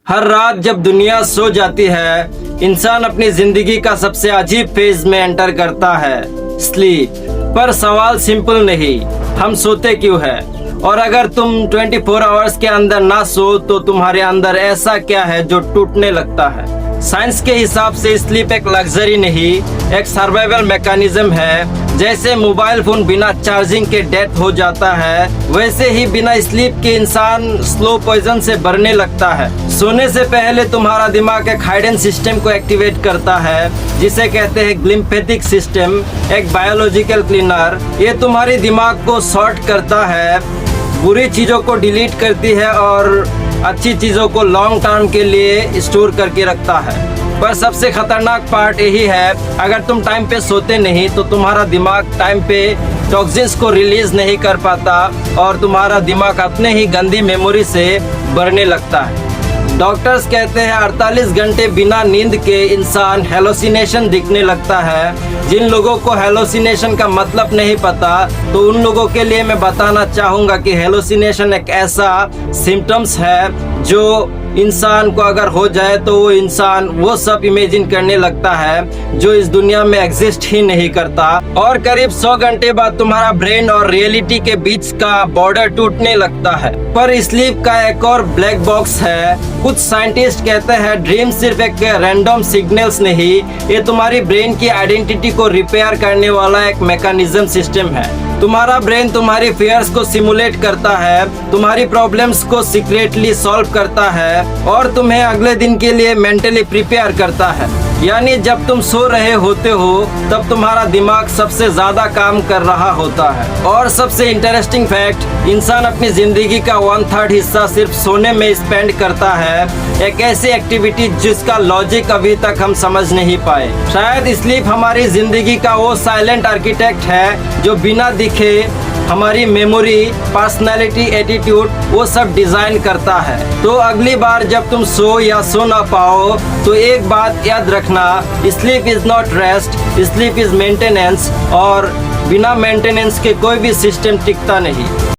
हर रात जब दुनिया सो जाती है, इंसान अपनी जिंदगी का सबसे अजीब फेज में एंटर करता है, स्लीप। पर सवाल सिंपल नहीं, हम सोते क्यों है? और अगर तुम 24 आवर्स के अंदर ना सो तो तुम्हारे अंदर ऐसा क्या है जो टूटने लगता है? साइंस के हिसाब से स्लीप एक लग्जरी नहीं, एक सर्वाइवल मैकेनिज्म है। जैसे मोबाइल फोन बिना चार्जिंग के डेथ हो जाता है, वैसे ही बिना स्लीप के इंसान स्लो पॉइजन से बढ़ने लगता है। सोने से पहले तुम्हारा दिमाग एक हाइडन सिस्टम को एक्टिवेट करता है, जिसे कहते हैं ग्लिम्फेटिक सिस्टम, एक बायोलॉजिकल क्लीनर। ये तुम्हारे दिमाग को सॉर्ट करता है, बुरी चीज़ों को डिलीट करती है और अच्छी चीज़ों को लॉन्ग टर्म के लिए स्टोर करके रखता है। पर सबसे खतरनाक पार्ट यही है, अगर तुम टाइम पे सोते नहीं तो तुम्हारा दिमाग टाइम पे टॉक्सिन्स को रिलीज नहीं कर पाता और तुम्हारा दिमाग अपने ही गंदी मेमोरी से भरने लगता है। डॉक्टर्स कहते हैं 48 घंटे बिना नींद के इंसान हेलोसिनेशन दिखने लगता है। जिन लोगों को हेलोसिनेशन का मतलब नहीं पता, तो उन लोगों के लिए मैं बताना चाहूँगा कि हेलोसिनेशन एक ऐसा सिम्टम्स है जो इंसान को अगर हो जाए तो वो इंसान वो सब इमेजिन करने लगता है जो इस दुनिया में एग्जिस्ट ही नहीं करता। और करीब 100 घंटे बाद तुम्हारा ब्रेन और रियलिटी के बीच का बॉर्डर टूटने लगता है। पर स्लीप का एक और ब्लैक बॉक्स है। कुछ साइंटिस्ट कहते हैं ड्रीम सिर्फ एक रैंडम सिग्नल्स नहीं, ये तुम्हारी ब्रेन की आइडेंटिटी को रिपेयर करने वाला एक मैकेनिज्म सिस्टम है। तुम्हारा ब्रेन तुम्हारी फियर्स को सिमुलेट करता है, तुम्हारी प्रॉब्लम्स को सीक्रेटली सॉल्व करता है और तुम्हें अगले दिन के लिए मेंटली प्रिपेयर करता है। यानी जब तुम सो रहे होते हो तब तुम्हारा दिमाग सबसे ज्यादा काम कर रहा होता है। और सबसे इंटरेस्टिंग फैक्ट, इंसान अपनी जिंदगी का 1/3 हिस्सा सिर्फ सोने में स्पेंड करता है, एक ऐसी एक्टिविटी जिसका लॉजिक अभी तक हम समझ नहीं पाए। शायद स्लीप हमारी जिंदगी का वो साइलेंट आर्किटेक्ट है जो बिना दिखे हमारी मेमोरी, पर्सनालिटी, एटीट्यूड वो सब डिजाइन करता है। तो अगली बार जब तुम सो या सो ना पाओ तो एक बात याद रखना, sleep is not rest, sleep is maintenance. और बिना मेंटेनेंस के कोई भी सिस्टम टिकता नहीं।